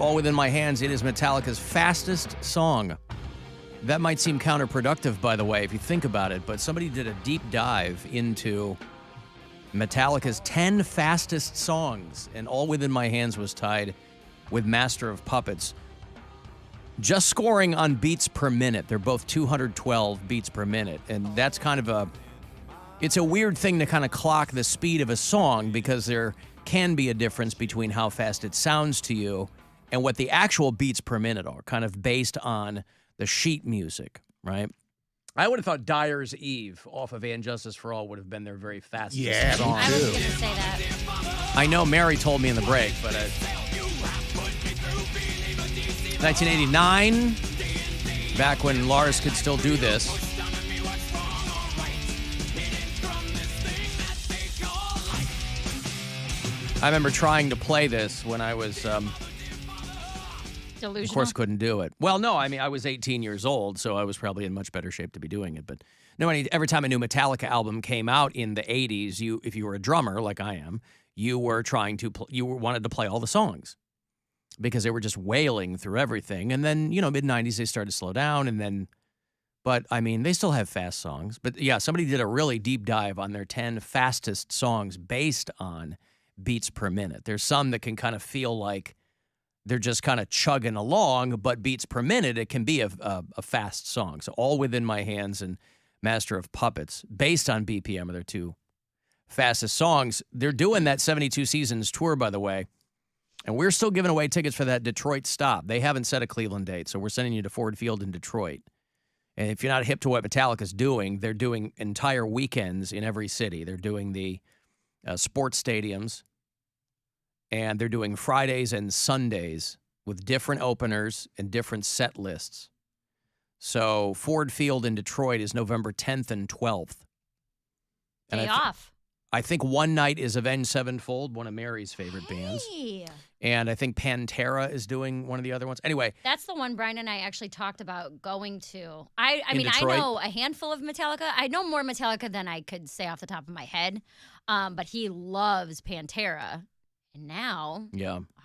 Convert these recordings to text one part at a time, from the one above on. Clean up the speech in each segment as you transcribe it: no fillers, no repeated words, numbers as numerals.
All Within My Hands, it is Metallica's fastest song. That might seem counterproductive, by the way, if you think about it, but somebody did a deep dive into Metallica's 10 fastest songs, and All Within My Hands was tied with Master of Puppets. Just scoring on beats per minute. They're both 212 beats per minute, and that's kind of it's a weird thing to kind of clock the speed of a song because there can be a difference between how fast it sounds to you and what the actual beats per minute are, kind of based on the sheet music, right? I would have thought Dyer's Eve off of And Justice for All would have been their very fastest song. I was going to say that. I know Mary told me in the break, but 1989, back when Lars could still do this. I remember trying to play this when I was... Delusional? Of course, couldn't do it. Well, no, I mean, I was 18 years old, so I was probably in much better shape to be doing it. But no, every time a new Metallica album came out in the 80s, if you were a drummer like I am, you were wanted to play all the songs because they were just wailing through everything. And then, mid-90s, they started to slow down, but I mean, they still have fast songs. But yeah, somebody did a really deep dive on their 10 fastest songs based on beats per minute. There's some that can kind of feel like they're just kind of chugging along, but beats per minute, it can be a fast song. So All Within My Hands and Master of Puppets, based on BPM, are their two fastest songs. They're doing that 72 Seasons tour, by the way, and we're still giving away tickets for that Detroit stop. They haven't set a Cleveland date, so we're sending you to Ford Field in Detroit. And if you're not hip to what Metallica's doing, they're doing entire weekends in every city. They're doing the sports stadiums, and they're doing Fridays and Sundays with different openers and different set lists. So Ford Field in Detroit is November 10th and 12th. Day off. I think one night is Avenged Sevenfold, one of Mary's favorite bands. And I think Pantera is doing one of the other ones. Anyway. That's the one Brian and I actually talked about going to. I mean, Detroit? I know a handful of Metallica. I know more Metallica than I could say off the top of my head. But he loves Pantera. And now,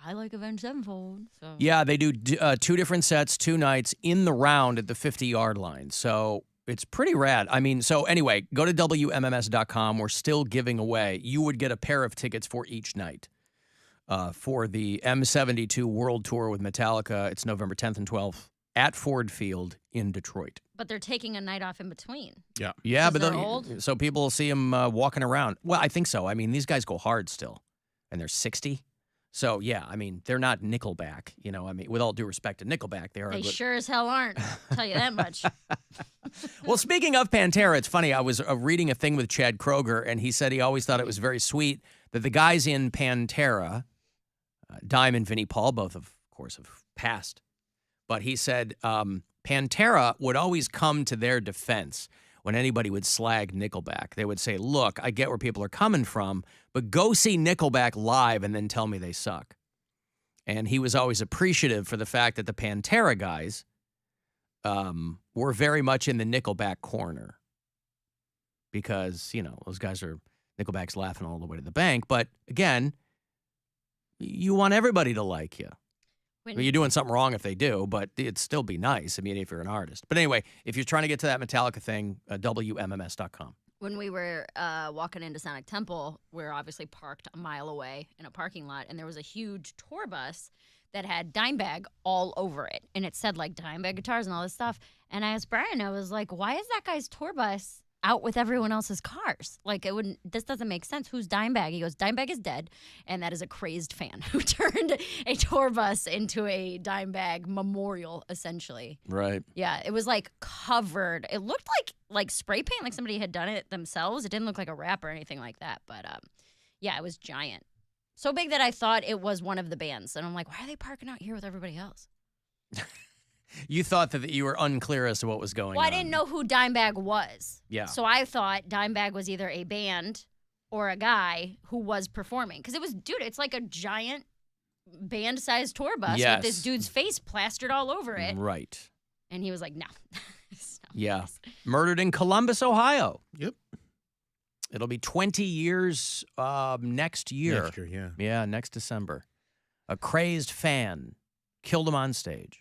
I like Avenged Sevenfold. So. Yeah, they do two different sets, 2 nights in the round at the 50-yard line. So it's pretty rad. I mean, so anyway, go to WMMS.com. We're still giving away. You would get a pair of tickets for each night for the M72 World Tour with Metallica. It's November 10th and 12th at Ford Field in Detroit. But they're taking a night off in between. Yeah, but they're old? So people will see them walking around. Well, I think so. I mean, these guys go hard still. And they're 60. So, yeah, I mean, they're not Nickelback. I mean, with all due respect to Nickelback, they are. They sure as hell aren't. I'll tell you that much. Well, speaking of Pantera, it's funny. I was reading a thing with Chad Kroger, and he said he always thought it was very sweet that the guys in Pantera, Dime and Vinnie Paul, both, of course, have passed. But he said Pantera would always come to their defense when anybody would slag Nickelback. They would say, look, I get where people are coming from, but go see Nickelback live and then tell me they suck. And he was always appreciative for the fact that the Pantera guys were very much in the Nickelback corner. Because, those guys are, Nickelback's laughing all the way to the bank. But again, you want everybody to like you. You're doing something wrong if they do, but it'd still be nice. I mean, if you're an artist. But anyway, if you're trying to get to that Metallica thing, WMMS.com. When we were walking into Sonic Temple, we were obviously parked a mile away in a parking lot, and there was a huge tour bus that had Dimebag all over it. And it said, Dimebag guitars and all this stuff. And I asked Brian, I was like, why is that guy's tour bus out with everyone else's cars? This doesn't make sense. Who's Dimebag? He goes, Dimebag is dead, and that is a crazed fan who turned a tour bus into a Dimebag memorial, essentially. Right. Yeah, it was covered. It looked like spray paint, like somebody had done it themselves. It didn't look like a wrap or anything like that, but yeah, it was giant. So big that I thought it was one of the bands, and I'm like, why are they parking out here with everybody else? You thought that you were unclear as to what was going on. Well, I didn't know who Dimebag was. Yeah. So I thought Dimebag was either a band or a guy who was performing. Because it's like a giant band-sized tour bus with this dude's face plastered all over it. Right. And he was like, no. Yeah. Murdered in Columbus, Ohio. Yep. It'll be 20 years next year. Next year, yeah. Yeah, next December. A crazed fan Killed him on stage.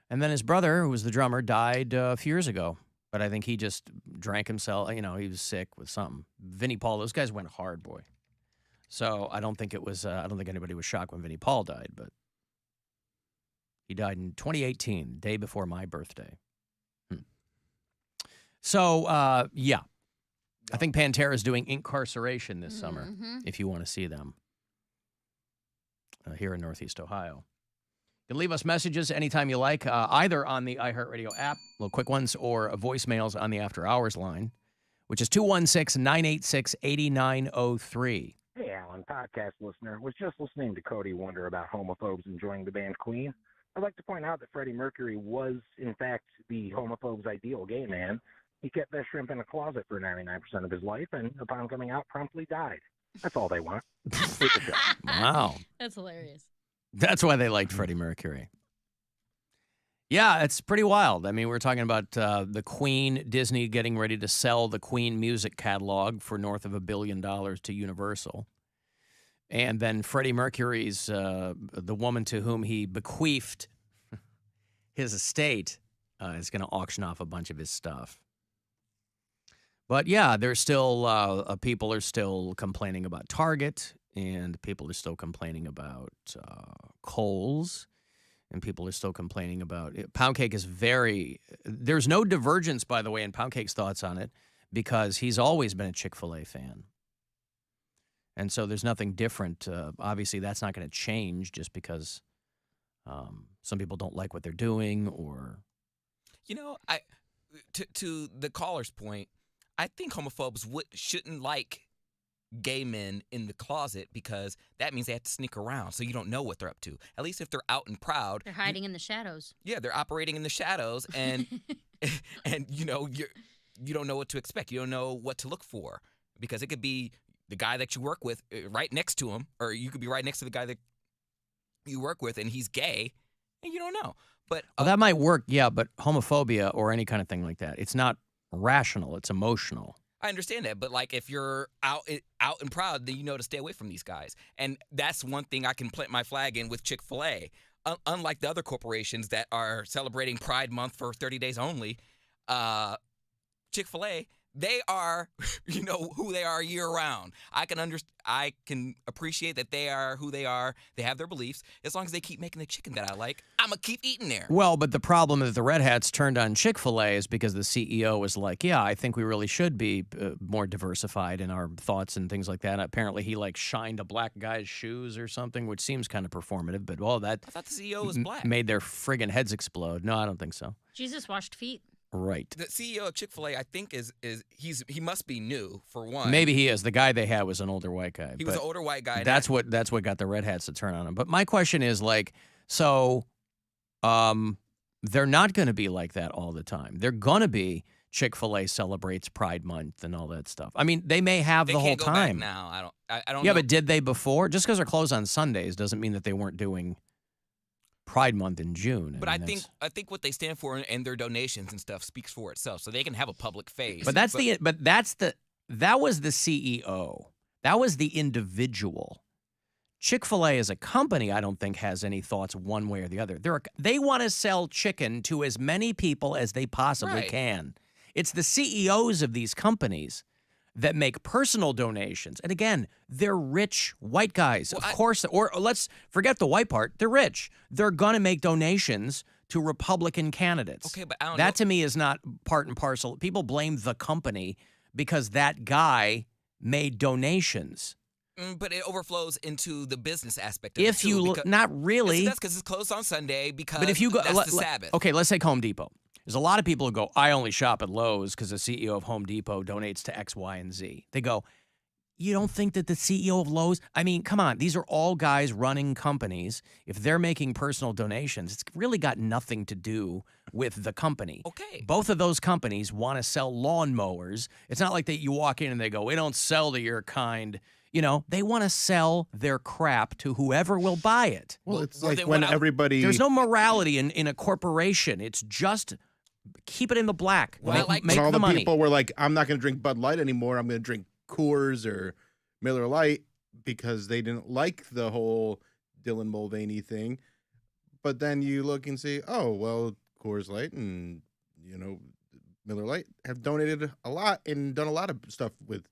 And then his brother, who was the drummer, died a few years ago. But I think he just drank himself. You know, he was sick with something. Vinnie Paul, those guys went hard, boy. So I don't think it was. I don't think anybody was shocked when Vinnie Paul died, but he died in 2018, day before my birthday. So yeah, I think Pantera is doing Incarceration this summer. If you want to see them here in Northeast Ohio. You can leave us messages anytime you like, either on the iHeartRadio app, little quick ones, or voicemails on the After Hours line, which is 216-986-8903. Hey, Alan, podcast listener. Was just listening to Cody wonder about homophobes enjoying the band Queen. I'd like to point out that Freddie Mercury was, in fact, the homophobe's ideal gay man. He kept that shrimp in a closet for 99% of his life, and upon coming out, promptly died. That's all they want. Wow. That's hilarious. That's why they liked Freddie Mercury. Yeah, it's pretty wild. I mean, we're talking about the Queen, Disney getting ready to sell the Queen music catalog for north of $1 billion to Universal. And then Freddie Mercury's, the woman to whom he bequeathed his estate, is going to auction off a bunch of his stuff. But yeah, there's still, people are still complaining about Target, and people are still complaining about Kohl's, and people are still complaining about Poundcake is there's no divergence, by the way, in Poundcake's thoughts on it, because he's always been a Chick-Fil-A fan. And so there's nothing different. Obviously, that's not going to change just because some people don't like what they're doing or. You know, to the caller's point, I think homophobes shouldn't like gay men in the closet because that means they have to sneak around, so you don't know what they're up to. At least if they're out and proud. They're hiding in the shadows. Yeah, they're operating in the shadows, and and you know you don't know what to expect. You don't know what to look for because it could be the guy that you work with right next to him, or you could be right next to the guy that you work with, and he's gay, and you don't know. But that might work, yeah. But homophobia or any kind of thing like that, it's not rational. It's emotional. I understand that, but like if you're out and proud, then you know to stay away from these guys. And that's one thing I can plant my flag in with Chick-fil-A. Unlike the other corporations that are celebrating Pride Month for 30 days only, Chick-fil-A, they are, you know, who they are year round. I can appreciate that they are who they are. They have their beliefs. As long as they keep making the chicken that I like, I'm going to keep eating there. Well, but the problem that the Red Hats turned on Chick-fil-A is because the CEO was like, yeah, I think we really should be more diversified in our thoughts and things like that. Apparently, he like shined a black guy's shoes or something, which seems kind of performative. But that I thought the CEO was black. Made their friggin' heads explode. No, I don't think so. Jesus washed feet. Right. The CEO of Chick-fil-A, I think, he must be new for one. Maybe he is. The guy they had was an older white guy. He was an older white guy. That's what got the Red Hats to turn on him. But my question is like, so, they're not going to be like that all the time. They're going to be Chick-fil-A celebrates Pride Month and all that stuff. I mean, they may have the whole time. Back now, I don't. Yeah, know. but did they before? Just because they're closed on Sundays doesn't mean that they weren't doing Pride Month in June. But I think what they stand for and their donations and stuff speaks for itself. So they can have a public face. But that was the CEO. That was the individual. Chick-fil-A as a company, I don't think has any thoughts one way or the other. They want to sell chicken to as many people as they possibly can. It's the CEOs of these companies that make personal donations. And again, they're rich white guys. Well, of course, or let's forget the white part. They're rich. They're going to make donations to Republican candidates. Okay, but I don't that to me is not part and parcel. People blame the company because that guy made donations. But it overflows into the business aspect of it too. Not really. That's because it's closed on Sunday because but if you go, that's the Sabbath. Okay, let's take Home Depot. There's a lot of people who go, I only shop at Lowe's because the CEO of Home Depot donates to X, Y, and Z. They go, you don't think that the CEO of Lowe's, I mean, come on, these are all guys running companies. If they're making personal donations, it's really got nothing to do with the company. Okay. Both of those companies want to sell lawnmowers. It's not like that you walk in and they go, we don't sell to your kind. You know, they want to sell their crap to whoever will buy it. Well, it's like when everybody... There's no morality in a corporation. It's just keep it in the black. Well, make all the money. People were like, I'm not going to drink Bud Light anymore. I'm going to drink Coors or Miller Lite because they didn't like the whole Dylan Mulvaney thing. but then you look and see, oh, well, Coors Light and, Miller Lite have donated a lot and done a lot of stuff with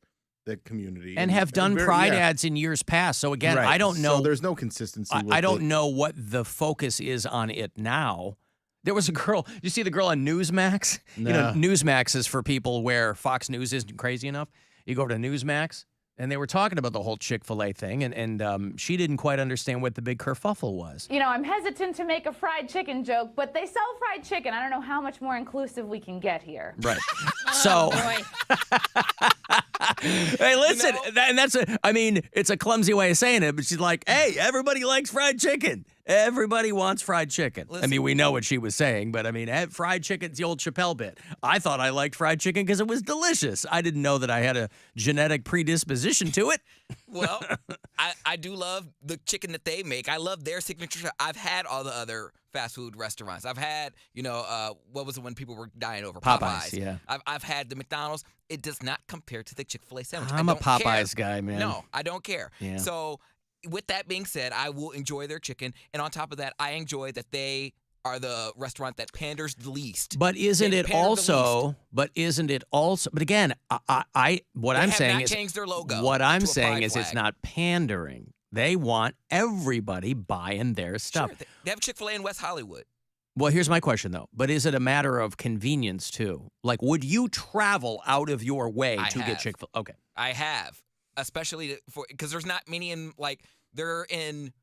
the community. And have done Pride yeah. ads in years past. So again, Right. I don't know. So there's no consistency with I don't it. know what the focus is on it now. There was a girl. You see the girl on Newsmax? No. Newsmax is for people where Fox News isn't crazy enough. You go over to Newsmax, and they were talking about the whole Chick-fil-A thing, and she didn't quite understand what the big kerfuffle was. I'm hesitant to make a fried chicken joke, but they sell fried chicken. I don't know how much more inclusive we can get here. Right. So, hey, listen, it's a clumsy way of saying it, but she's like, hey, everybody likes fried chicken. Everybody wants fried chicken. Listen. We know what she was saying, but fried chicken's the old Chappelle bit. I thought I liked fried chicken because it was delicious. I didn't know that I had a genetic predisposition to it. Well, I do love the chicken that they make. I love their signature. I've had all the other fast food restaurants. I've had, what was it when people were dying over? Popeyes, yeah. I've had the McDonald's. It does not compare to the Chick-fil-A sandwich. I'm I a don't Popeyes care. guy, man. No, I don't care. Yeah. So with that being said, I will enjoy their chicken. And on top of that, I enjoy that they are the restaurant that panders the least. But isn't it also? But again, what I'm saying is, changed their logo. What I'm to a saying pride is, it's flag. not pandering. They want everybody buying their stuff. Sure, they have Chick-fil-A in West Hollywood. Well, here's my question though. But is it a matter of convenience too? Like, would you travel out of your way to get Chick-fil-A? Okay. I have, especially because there's not many they're in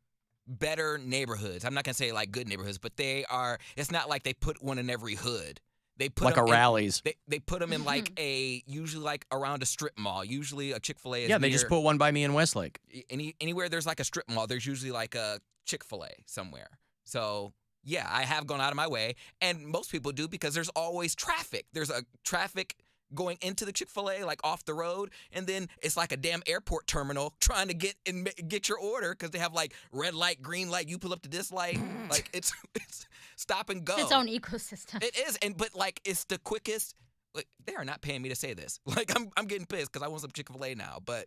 better neighborhoods. I'm not gonna say like good neighborhoods, but it's not like they put one in every hood. They put Like them a Rally's. They put them in usually like around a strip mall. Usually a Chick-fil-A is Yeah, they just put one by me in Westlake. anywhere there's like a strip mall, there's usually like a Chick-fil-A somewhere. So yeah, I have gone out of my way, and most people do because there's always traffic. There's a traffic going into the Chick-fil-A, like off the road, and then it's like a damn airport terminal trying to get your order because they have like red light, green light. You pull up to this light, like it's stop and go. It's its own ecosystem. It is, but like it's the quickest. Like, they are not paying me to say this. Like I'm getting pissed because I want some Chick-fil-A now. But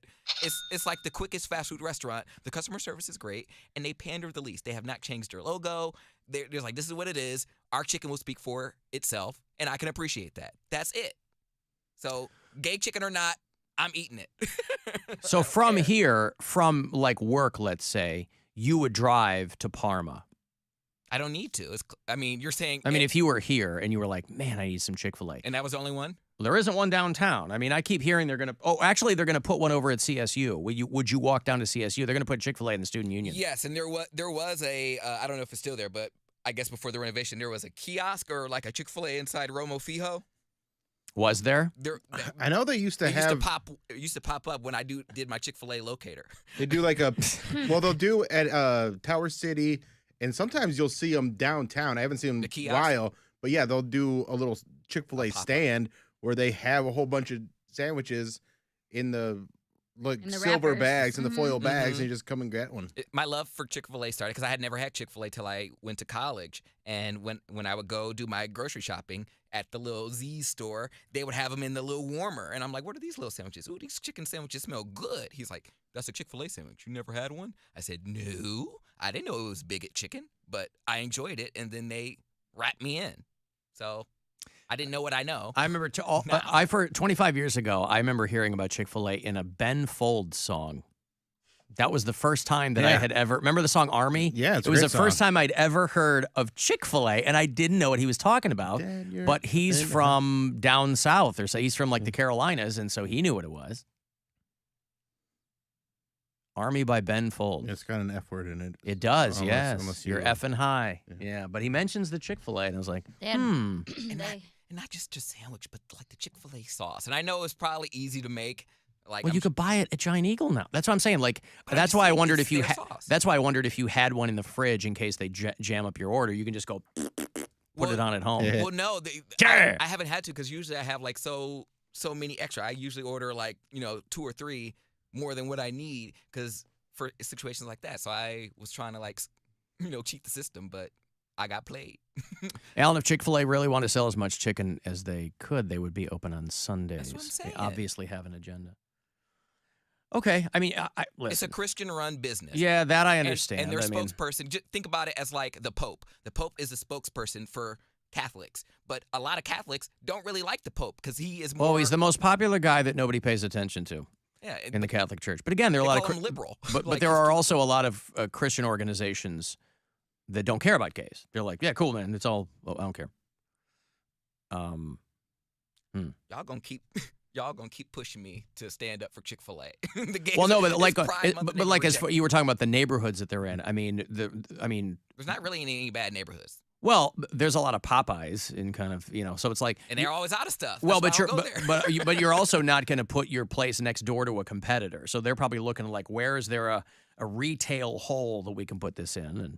it's like the quickest fast food restaurant. The customer service is great, and they pander the least. They have not changed their logo. They're like, this is what it is. Our chicken will speak for itself, and I can appreciate that. That's it. So, gay chicken or not, I'm eating it. So from here, from like work, let's say, you would drive to Parma. I don't need to. You're saying. If you were here and you were like, man, I need some Chick-fil-A. And that was the only one? Well, there isn't one downtown. I keep hearing they're going to. Oh, actually, they're going to put one over at CSU. Would you walk down to CSU? They're going to put Chick-fil-A in the Student Union. Yes, and there was a. I don't know if it's still there, but I guess before the renovation, there was a kiosk or like a Chick-fil-A inside Romo Fijo. Was there? I know they used to have. It used to pop up when I did my Chick-fil-A locator. They do like they'll do at Tower City, and sometimes you'll see them downtown. I haven't seen them in a while, but yeah, they'll do a little Chick-fil-A stand where they have a whole bunch of sandwiches in the silver wrappers. bags and the foil bags, and you just come and get one. My love for Chick-fil-A started because I had never had Chick-fil-A till I went to college, and when I would go do my grocery shopping at the little Z store, they would have them in the little warmer, and I'm like, what are these little sandwiches? Ooh, these chicken sandwiches smell good. He's like, that's a Chick-fil-A sandwich. You never had one? I said, no, I didn't know it was big at chicken, but I enjoyed it, and then they wrapped me in. So I didn't know what I know. I remember for 25 years ago, I remember hearing about Chick-fil-A in a Ben Folds song. That was the first time that I had ever. Remember the song Army? Yeah, it's a it was great the first song. time I'd ever heard of Chick-fil-A, and I didn't know what he was talking about. But he's from down south, or so he's from like the Carolinas, and so he knew what it was. Army by Ben Folds. It's got an F word in it. It does, Unless yes. you- You're effing high. Yeah, but he mentions the Chick-fil-A, and I was like, They had- And not just a sandwich, but like the Chick-fil-A sauce. And I know it's probably easy to make. Like, Well, you could buy it at Giant Eagle now. That's what I'm saying. Like, But I'm that's just why I saying wondered it's if you. their sauce. That's why I wondered if you had one in the fridge in case they jam up your order. You can just go put it on at home. Yeah. Well, no, Yeah. I haven't had to because usually I have like so many extra. I usually order like 2 or 3 more than what I need because for situations like that. So I was trying to cheat the system, but I got played. Alan, if Chick-fil-A really wanted to sell as much chicken as they could, they would be open on Sundays. That's what I'm saying. They obviously have an agenda. Okay, I mean, It's listen. a Christian-run business. Yeah, that I understand. And their I mean, spokesperson, just think about it as like the Pope. The Pope is the spokesperson for Catholics, but a lot of Catholics don't really like the Pope because he is more. well, he's the most popular guy that nobody pays attention to yeah, in the Catholic Church. But again, there are a lot call of him liberal. but Like, there he's are too- also a lot of Christian organizations that don't care about gays. They're like, yeah, cool, man. It's all. Well, I don't care. Y'all gonna keep pushing me to stand up for Chick-fil-A. The gays Well, no, are- but it's like, Pride Month, but they like as reject you were talking about the neighborhoods that they're in. I mean, There's not really any bad neighborhoods, well, there's a lot of Popeyes in kind of, so it's like. and they're always out of stuff. Well, That's but why I you're don't go there. but you're also not going to put your place next door to a competitor. So they're probably looking like, where is there a retail hole that we can put this in? And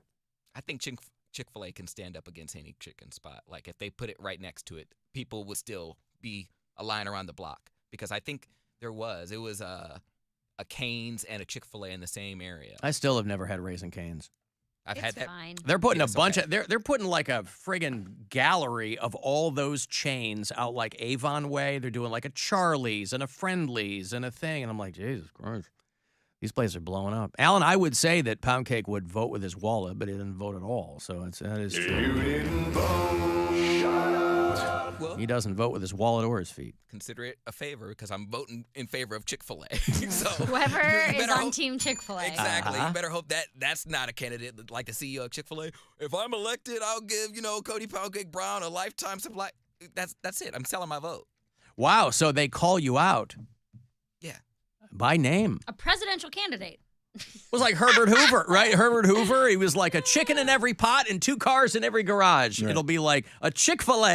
I think Chick-fil-A can stand up against any chicken spot. Like if they put it right next to it, people would still be a line around the block because I think it was a Cane's and a Chick-fil-A in the same area. I still have never had Raising Cane's. I've It's had that. fine. They're putting Yes, a bunch okay. of they're putting like a friggin' gallery of all those chains out like Avon Way. They're doing like a Charlie's and a Friendly's and a thing, and I'm like, Jesus Christ, these places are blowing up. Alan, I would say that Poundcake would vote with his wallet, but he didn't vote at all. So that is true. You didn't vote. Shut up. Well, He doesn't vote with his wallet or his feet. consider it a favor because I'm voting in favor of Chick-fil-A. So Whoever you is better on hope- Team Chick-fil-A. Exactly. Uh-huh. You better hope that's not a candidate like the CEO of Chick-fil-A. If I'm elected, I'll give, Cody Poundcake Brown a lifetime supply. That's it. I'm selling my vote. Wow, so they call you out Yeah. by name. A presidential candidate. It was like Herbert Hoover, right? Herbert Hoover, he was like a chicken in every pot and 2 cars in every garage. Right. It'll be like a Chick-fil-A